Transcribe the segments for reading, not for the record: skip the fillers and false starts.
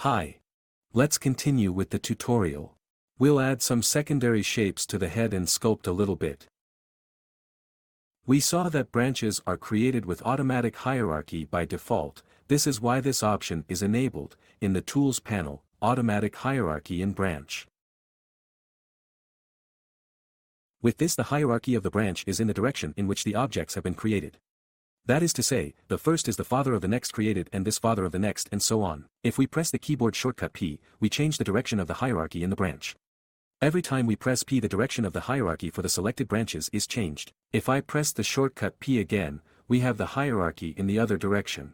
Hi. Let's continue with the tutorial. We'll add some secondary shapes to the head and sculpt a little bit. We saw that branches are created with automatic hierarchy by default. This is why this option is enabled in the Tools panel, Automatic Hierarchy in Branch. With this, the hierarchy of the branch is in the direction in which the objects have been created. That is to say, the first is the father of the next created and this father of the next and so on. If we press the keyboard shortcut P, we change the direction of the hierarchy in the branch. Every time we press P, the direction of the hierarchy for the selected branches is changed. If I press the shortcut P again, we have the hierarchy in the other direction.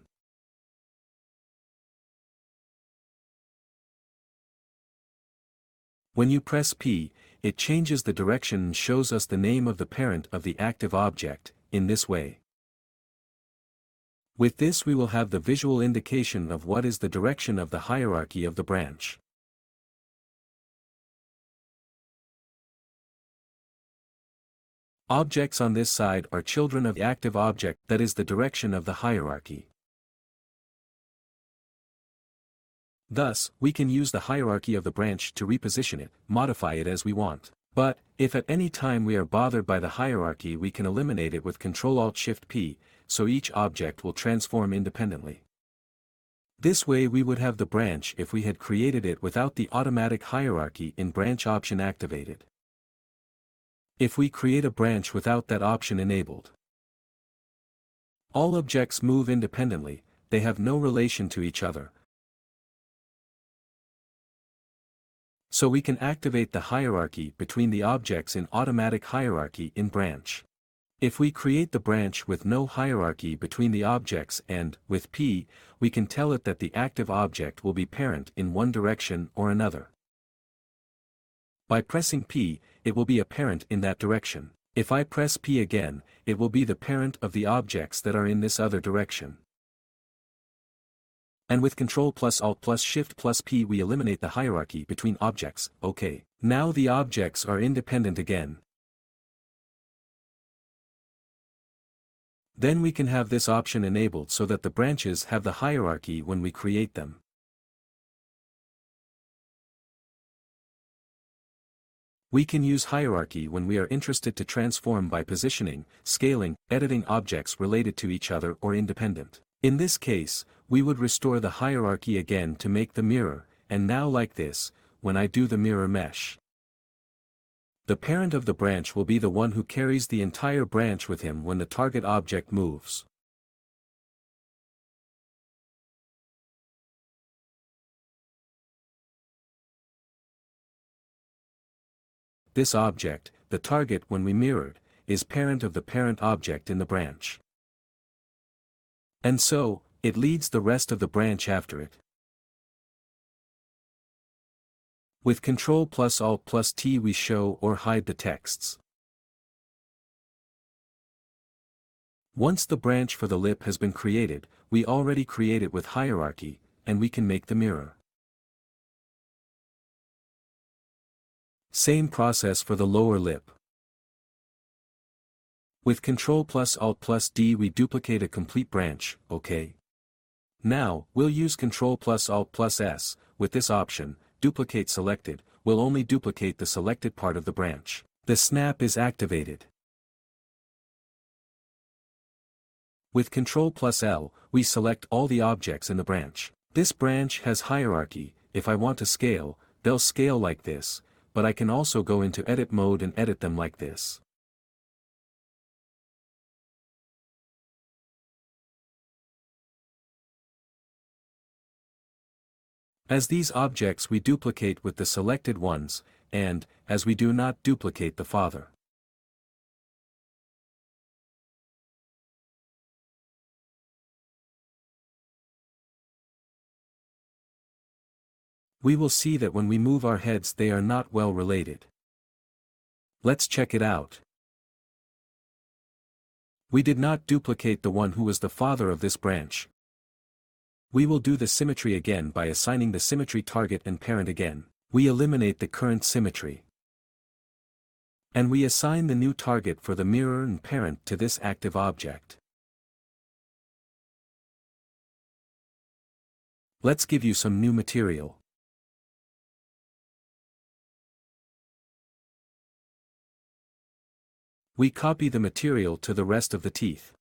When you press P, it changes the direction and shows us the name of the parent of the active object, in this way. With this we will have the visual indication of what is the direction of the hierarchy of the branch. Objects on this side are children of the active object, that is the direction of the hierarchy. Thus, we can use the hierarchy of the branch to reposition it, modify it as we want. But, if at any time we are bothered by the hierarchy, we can eliminate it with Ctrl-Alt-Shift-P, so each object will transform independently. This way we would have the branch if we had created it without the automatic hierarchy in branch option activated. If we create a branch without that option enabled, all objects move independently, they have no relation to each other. So we can activate the hierarchy between the objects in automatic hierarchy in branch. If we create the branch with no hierarchy between the objects and, with P, we can tell it that the active object will be parent in one direction or another. By pressing P, it will be a parent in that direction. If I press P again, it will be the parent of the objects that are in this other direction. And with Ctrl+Alt+Shift+P we eliminate the hierarchy between objects. OK. Now the objects are independent again. Then we can have this option enabled so that the branches have the hierarchy when we create them. We can use hierarchy when we are interested to transform by positioning, scaling, editing objects related to each other or independent. In this case, we would restore the hierarchy again to make the mirror, and now like this, when I do the mirror mesh, the parent of the branch will be the one who carries the entire branch with him when the target object moves. This object, the target when we mirrored, is parent of the parent object in the branch. And so, it leads the rest of the branch after it. With Ctrl+Alt+T we show or hide the texts. Once the branch for the lip has been created, we already create it with hierarchy, and we can make the mirror. Same process for the lower lip. With Ctrl+Alt+D we duplicate a complete branch, OK. Now, we'll use Ctrl+Alt+S, with this option, Duplicate Selected, will only duplicate the selected part of the branch. The snap is activated. With Ctrl+L, we select all the objects in the branch. This branch has hierarchy. If I want to scale, they'll scale like this, but I can also go into edit mode and edit them like this. As these objects we duplicate with the selected ones, and, as we do not duplicate the father. We will see that when we move our heads they are not well related. Let's check it out. We did not duplicate the one who was the father of this branch. We will do the symmetry again by assigning the symmetry target and parent again. We eliminate the current symmetry. And we assign the new target for the mirror and parent to this active object. Let's give you some new material. We copy the material to the rest of the teeth.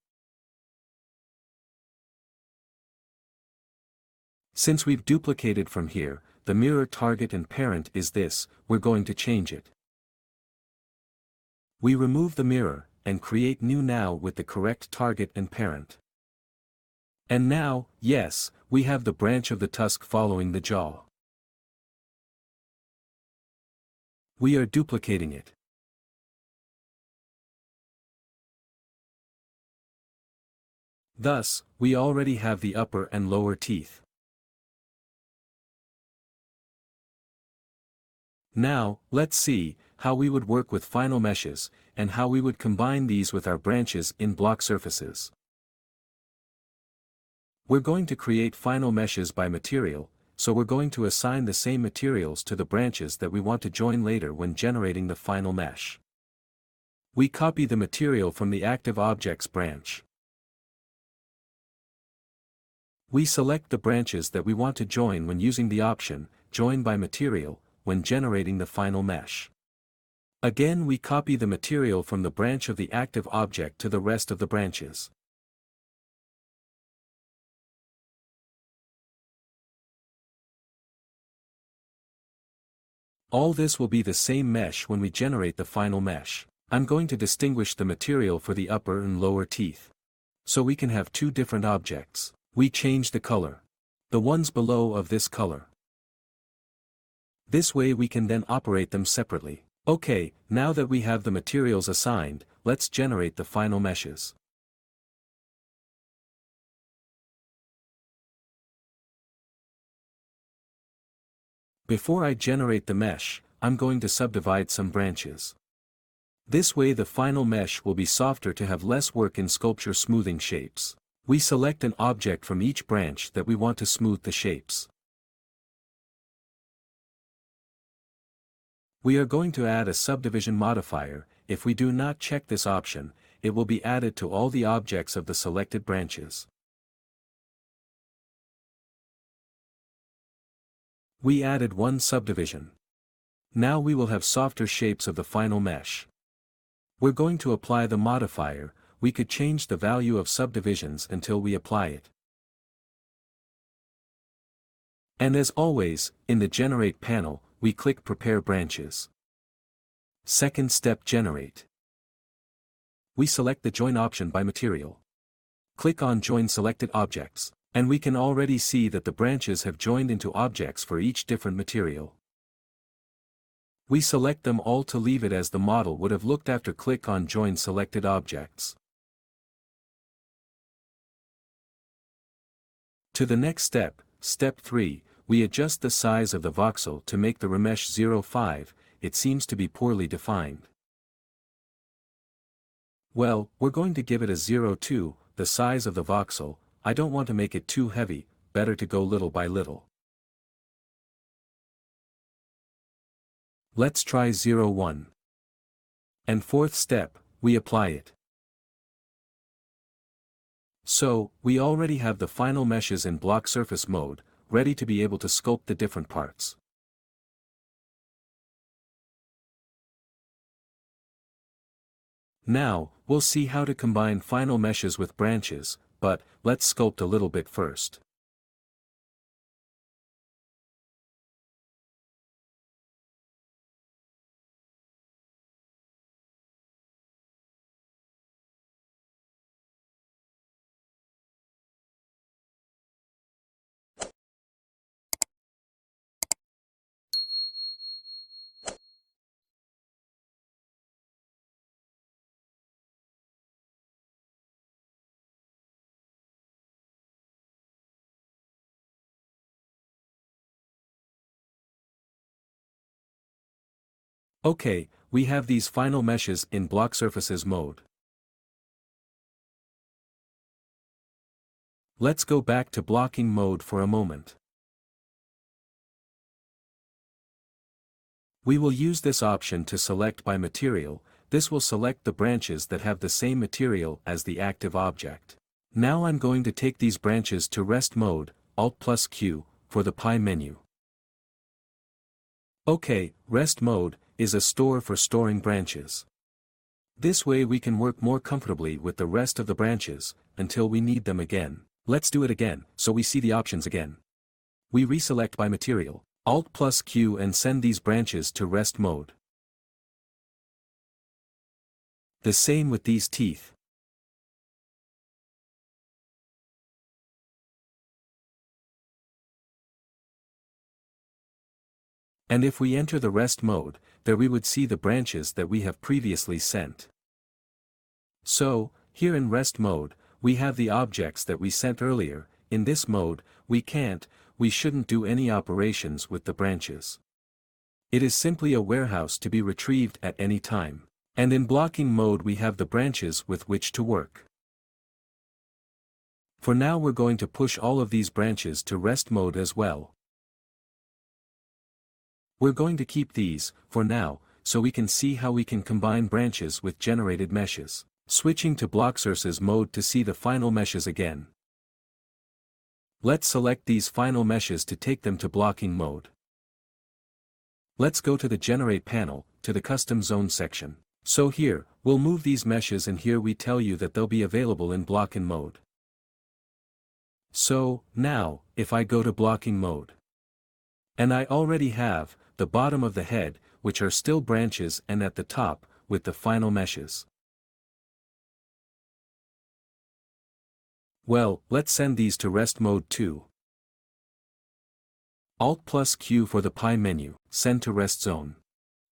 Since we've duplicated from here, the mirror target and parent is this, we're going to change it. We remove the mirror, and create new now with the correct target and parent. And now, yes, we have the branch of the tusk following the jaw. We are duplicating it. Thus, we already have the upper and lower teeth. Now, let's see how we would work with final meshes, and how we would combine these with our branches in Blocksurfaces. We're going to create final meshes by material, so we're going to assign the same materials to the branches that we want to join later when generating the final mesh. We copy the material from the active objects branch. We select the branches that we want to join when using the option, Join by Material, when generating the final mesh. Again, we copy the material from the branch of the active object to the rest of the branches. All this will be the same mesh when we generate the final mesh. I'm going to distinguish the material for the upper and lower teeth. So we can have two different objects. We change the color. The ones below of this color. This way we can then operate them separately. Okay, now that we have the materials assigned, let's generate the final meshes. Before I generate the mesh, I'm going to subdivide some branches. This way the final mesh will be softer to have less work in sculpture smoothing shapes. We select an object from each branch that we want to smooth the shapes. We are going to add a subdivision modifier. If we do not check this option, it will be added to all the objects of the selected branches. We added one subdivision. Now we will have softer shapes of the final mesh. We're going to apply the modifier. We could change the value of subdivisions until we apply it. And as always, in the Generate panel, we click Prepare Branches. Second step, Generate. We select the Join option by material. Click on Join Selected Objects, and we can already see that the branches have joined into objects for each different material. We select them all to leave it as the model would have looked after click on Join Selected Objects. To the next step, Step 3, we adjust the size of the voxel to make the remesh 0.5, it seems to be poorly defined. Well, we're going to give it a 0.2, the size of the voxel. I don't want to make it too heavy, better to go little by little. Let's try 0.1. And fourth step, we apply it. So, we already have the final meshes in block surface mode, ready to be able to sculpt the different parts. Now, we'll see how to combine final meshes with branches, but let's sculpt a little bit first. Okay, we have these final meshes in block surfaces mode. Let's go back to blocking mode for a moment. We will use this option to select by material. This will select the branches that have the same material as the active object. Now I'm going to take these branches to rest mode, Alt+Q, for the pie menu. OK, rest mode is a store for storing branches. This way we can work more comfortably with the rest of the branches, until we need them again. Let's do it again, so we see the options again. We reselect by material, Alt+Q and send these branches to rest mode. The same with these teeth. And if we enter the rest mode, there we would see the branches that we have previously sent. So, here in rest mode, we have the objects that we sent earlier. In this mode, we shouldn't do any operations with the branches. It is simply a warehouse to be retrieved at any time. And in blocking mode we have the branches with which to work. For now we're going to push all of these branches to rest mode as well. We're going to keep these, for now, so we can see how we can combine branches with generated meshes. Switching to Blocksurfaces mode to see the final meshes again. Let's select these final meshes to take them to blocking mode. Let's go to the Generate panel, to the Custom Zone section. So here, we'll move these meshes and here we tell you that they'll be available in blocking mode. So, now, if I go to blocking mode. And I already have, the bottom of the head, which are still branches and at the top, with the final meshes. Well, let's send these to rest mode too. Alt+Q for the pie menu, send to rest zone.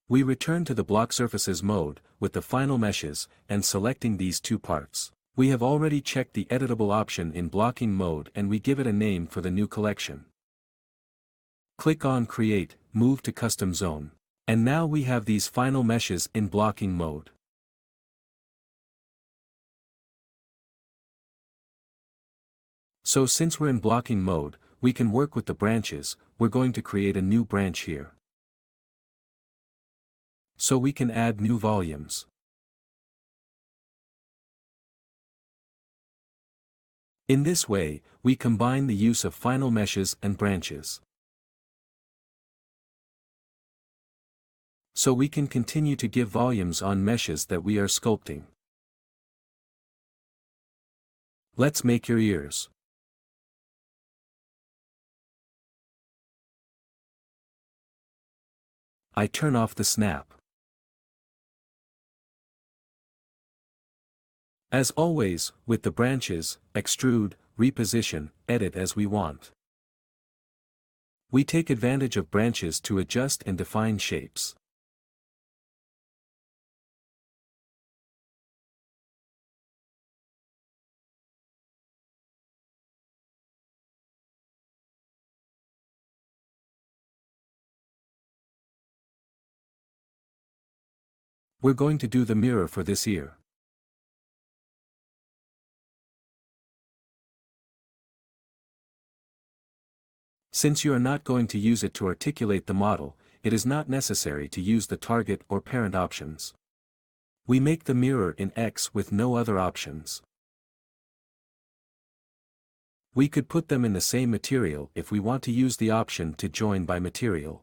We return to the Blocksurfaces mode, with the final meshes, and selecting these two parts. We have already checked the editable option in blocking mode and we give it a name for the new collection. Click on Create, move to Custom Zone. And now we have these final meshes in blocking mode. So since we're in blocking mode, we can work with the branches. We're going to create a new branch here. So we can add new volumes. In this way, we combine the use of final meshes and branches. So we can continue to give volumes on meshes that we are sculpting. Let's make your ears. I turn off the snap. As always, with the branches, extrude, reposition, edit as we want. We take advantage of branches to adjust and define shapes. We're going to do the mirror for this ear. Since you are not going to use it to articulate the model, it is not necessary to use the target or parent options. We make the mirror in X with no other options. We could put them in the same material if we want to use the option to join by material.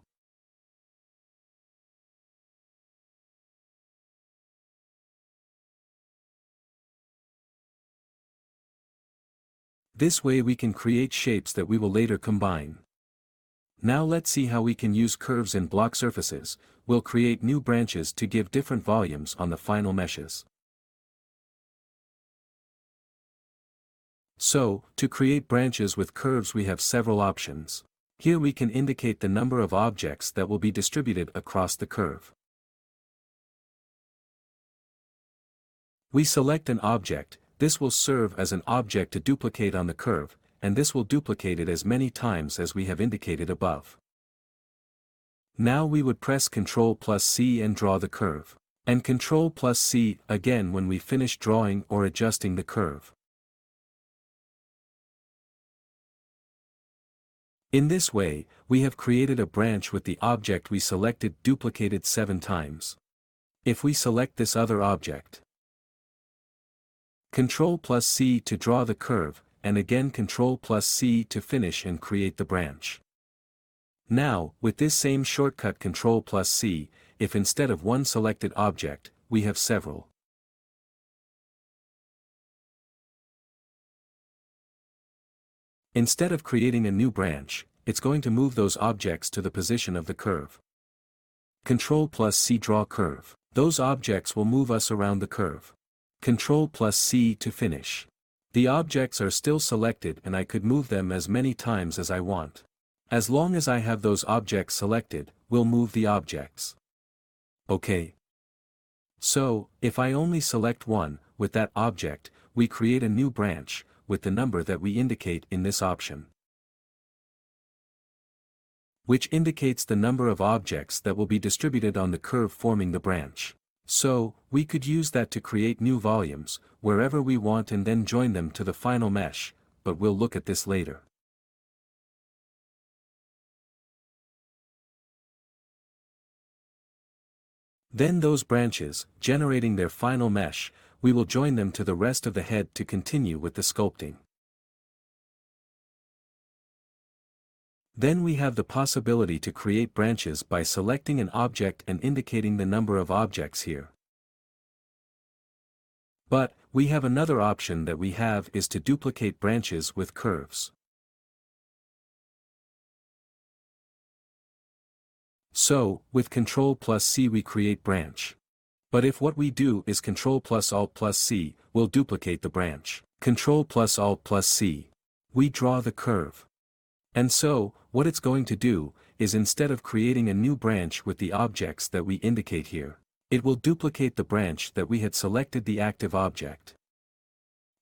This way we can create shapes that we will later combine. Now let's see how we can use curves in Blocksurfaces. We'll create new branches to give different volumes on the final meshes. So, to create branches with curves we have several options. Here we can indicate the number of objects that will be distributed across the curve. We select an object. This will serve as an object to duplicate on the curve, and this will duplicate it as many times as we have indicated above. Now we would press Ctrl+C and draw the curve. And Ctrl+C again when we finish drawing or adjusting the curve. In this way, we have created a branch with the object we selected duplicated 7 times. If we select this other object, Ctrl+C to draw the curve, and again Ctrl+C to finish and create the branch. Now, with this same shortcut Ctrl+C, if instead of one selected object, we have several. Instead of creating a new branch, it's going to move those objects to the position of the curve. Ctrl+C draw curve. Those objects will move us around the curve. Ctrl+C to finish. The objects are still selected and I could move them as many times as I want. As long as I have those objects selected, we'll move the objects. OK. So, if I only select one, with that object, we create a new branch, with the number that we indicate in this option, which indicates the number of objects that will be distributed on the curve forming the branch. So, we could use that to create new volumes, wherever we want and then join them to the final mesh, but we'll look at this later. Then those branches, generating their final mesh, we will join them to the rest of the head to continue with the sculpting. Then we have the possibility to create branches by selecting an object and indicating the number of objects here. But, we have another option that we have is to duplicate branches with curves. So, with Ctrl+C we create branch. But if what we do is Ctrl+Alt+C, we'll duplicate the branch. Ctrl+Alt+C. We draw the curve. And so, what it's going to do, is instead of creating a new branch with the objects that we indicate here, it will duplicate the branch that we had selected the active object.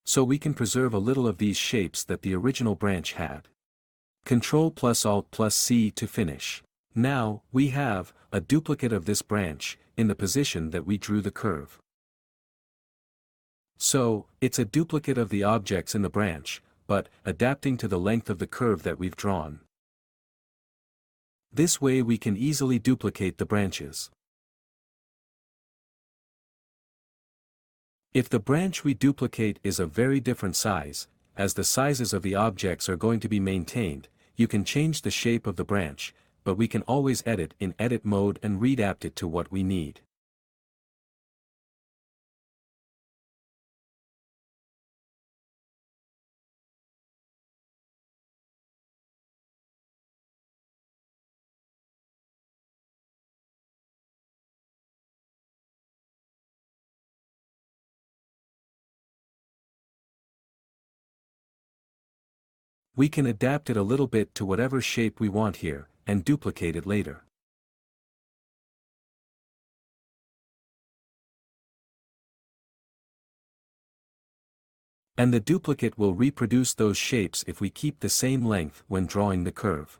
So we can preserve a little of these shapes that the original branch had. Ctrl+Alt+C to finish. Now, we have a duplicate of this branch, in the position that we drew the curve. So, it's a duplicate of the objects in the branch, but adapting to the length of the curve that we've drawn. This way we can easily duplicate the branches. If the branch we duplicate is a very different size, as the sizes of the objects are going to be maintained, you can change the shape of the branch, but we can always edit in edit mode and readapt it to what we need. We can adapt it a little bit to whatever shape we want here, and duplicate it later. And the duplicate will reproduce those shapes if we keep the same length when drawing the curve.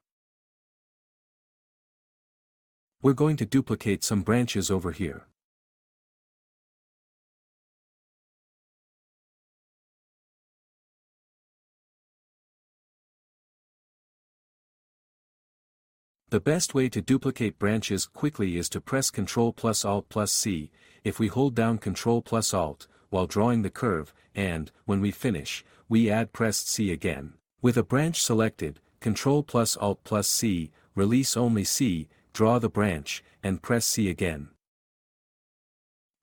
We're going to duplicate some branches over here. The best way to duplicate branches quickly is to press Ctrl+Alt+C, if we hold down Ctrl+Alt, while drawing the curve, and, when we finish, we press C again. With a branch selected, Ctrl+Alt+C, release only C, draw the branch, and press C again.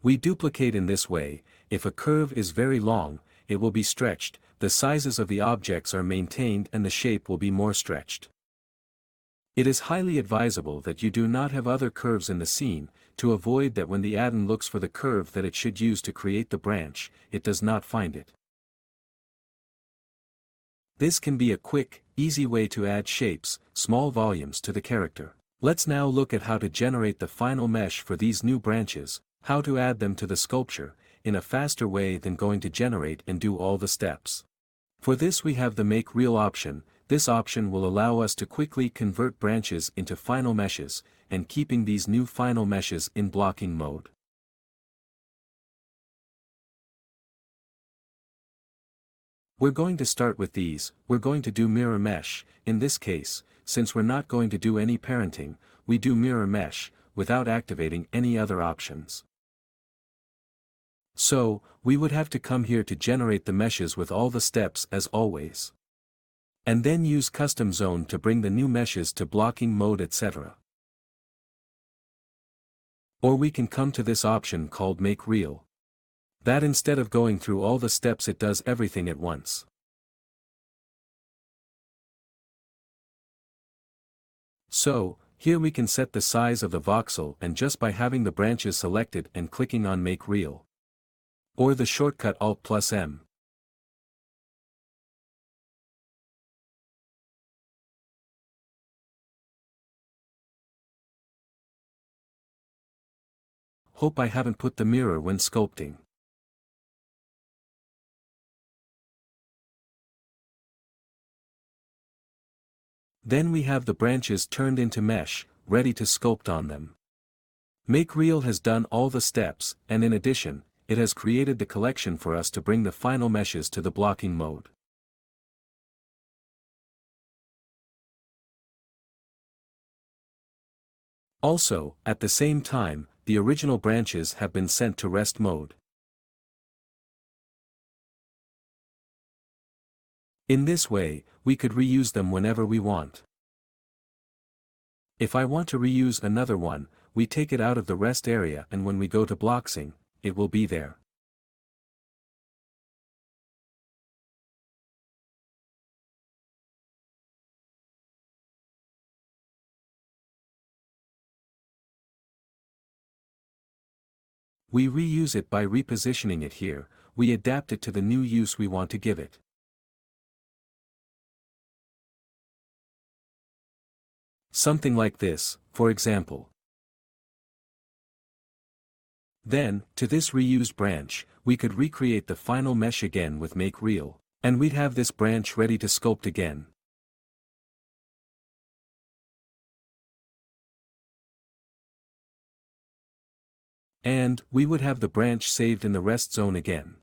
We duplicate in this way. If a curve is very long, it will be stretched, the sizes of the objects are maintained and the shape will be more stretched. It is highly advisable that you do not have other curves in the scene, to avoid that when the addon looks for the curve that it should use to create the branch, it does not find it. This can be a quick, easy way to add shapes, small volumes to the character. Let's now look at how to generate the final mesh for these new branches, how to add them to the sculpture, in a faster way than going to generate and do all the steps. For this we have the Make Real option. This option will allow us to quickly convert branches into final meshes, and keeping these new final meshes in blocking mode. We're going to start with these. We're going to do mirror mesh. In this case, since we're not going to do any parenting, we do mirror mesh, without activating any other options. So, we would have to come here to generate the meshes with all the steps as always. And then use custom zone to bring the new meshes to blocking mode, etc. Or we can come to this option called Make Real. That instead of going through all the steps it does everything at once. So, here we can set the size of the voxel and just by having the branches selected and clicking on Make Real. Or the shortcut Alt+M. Hope I haven't put the mirror when sculpting. Then we have the branches turned into mesh, ready to sculpt on them. Make Real has done all the steps, and in addition, it has created the collection for us to bring the final meshes to the blocking mode. Also, at the same time, the original branches have been sent to rest mode. In this way, we could reuse them whenever we want. If I want to reuse another one, we take it out of the rest area and when we go to Bloxing, it will be there. We reuse it by repositioning it here, we adapt it to the new use we want to give it. Something like this, for example. Then, to this reused branch, we could recreate the final mesh again with Make Real, and we'd have this branch ready to sculpt again. And, we would have the branch saved in the rest zone again.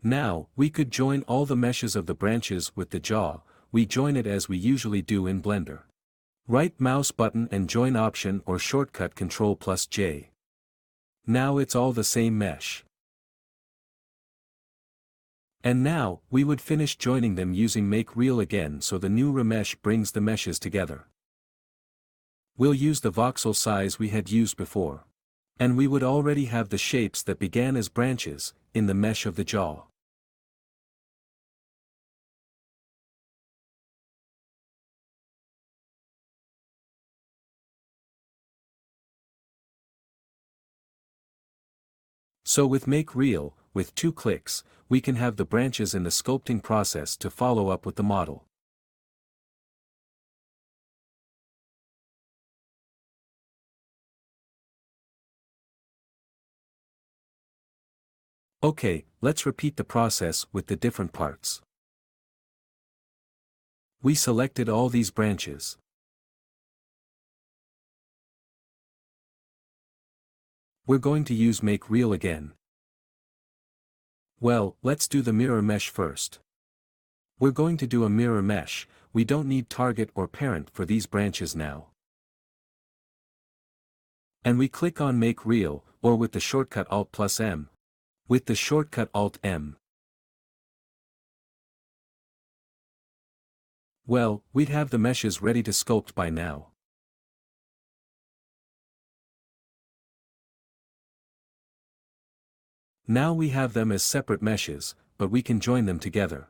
Now, we could join all the meshes of the branches with the jaw, we join it as we usually do in Blender. Right mouse button and join option or shortcut Ctrl+J. Now it's all the same mesh. And now, we would finish joining them using Make Real again so the new remesh brings the meshes together. We'll use the voxel size we had used before. And we would already have the shapes that began as branches, in the mesh of the jaw. So with Make Real, with 2 clicks, we can have the branches in the sculpting process to follow up with the model. Okay, let's repeat the process with the different parts. We selected all these branches. We're going to use Make Real again. Well, let's do the mirror mesh first. We're going to do a mirror mesh, we don't need target or parent for these branches now. And we click on Make Real, or with the shortcut Alt+M. With the shortcut Alt-M. Well, we'd have the meshes ready to sculpt by now. Now we have them as separate meshes, but we can join them together.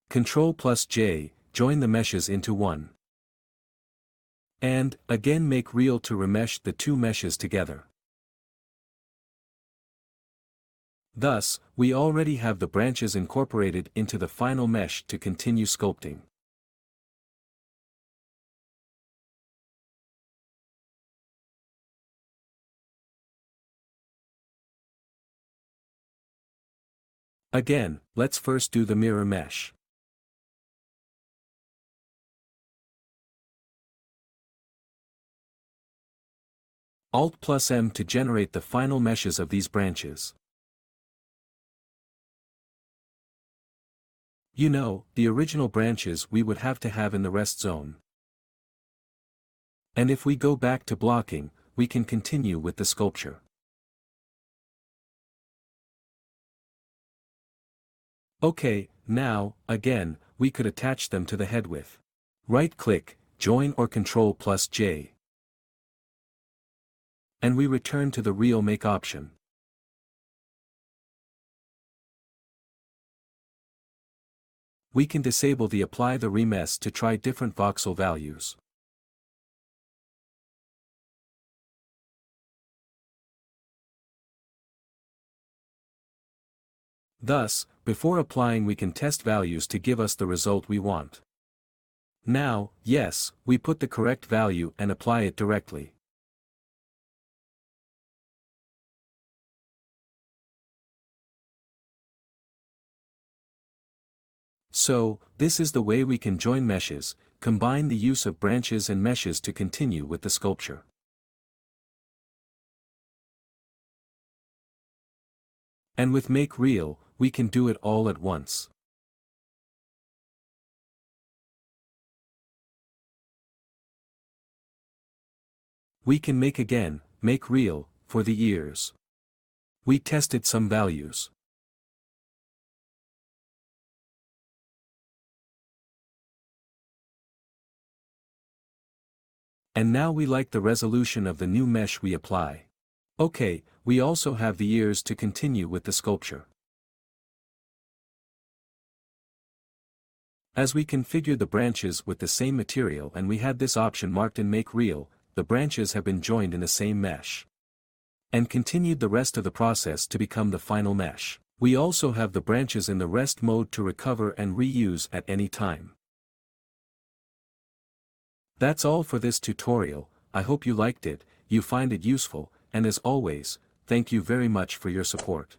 Ctrl+J, join the meshes into one. And, again Make Real to remesh the 2 meshes together. Thus, we already have the branches incorporated into the final mesh to continue sculpting. Again, let's first do the mirror mesh. Alt+M to generate the final meshes of these branches. You know, the original branches we would have to have in the rest zone. And if we go back to blocking, we can continue with the sculpture. Okay, now, again, we could attach them to the head with right-click, join or Ctrl+J. And we return to the Real Make option. We can disable the Apply the Remesh to try different voxel values. Thus, before applying we can test values to give us the result we want. Now, yes, we put the correct value and apply it directly. So, this is the way we can join meshes, combine the use of branches and meshes to continue with the sculpture. And with Make Real, we can do it all at once. We can make again, Make Real, for the ears. We tested some values. And now we like the resolution of the new mesh we apply. Okay, we also have the ears to continue with the sculpture. As we configured the branches with the same material and we had this option marked in Make Real, the branches have been joined in the same mesh. And continued the rest of the process to become the final mesh. We also have the branches in the rest mode to recover and reuse at any time. That's all for this tutorial. I hope you liked it, you find it useful, and as always, thank you very much for your support.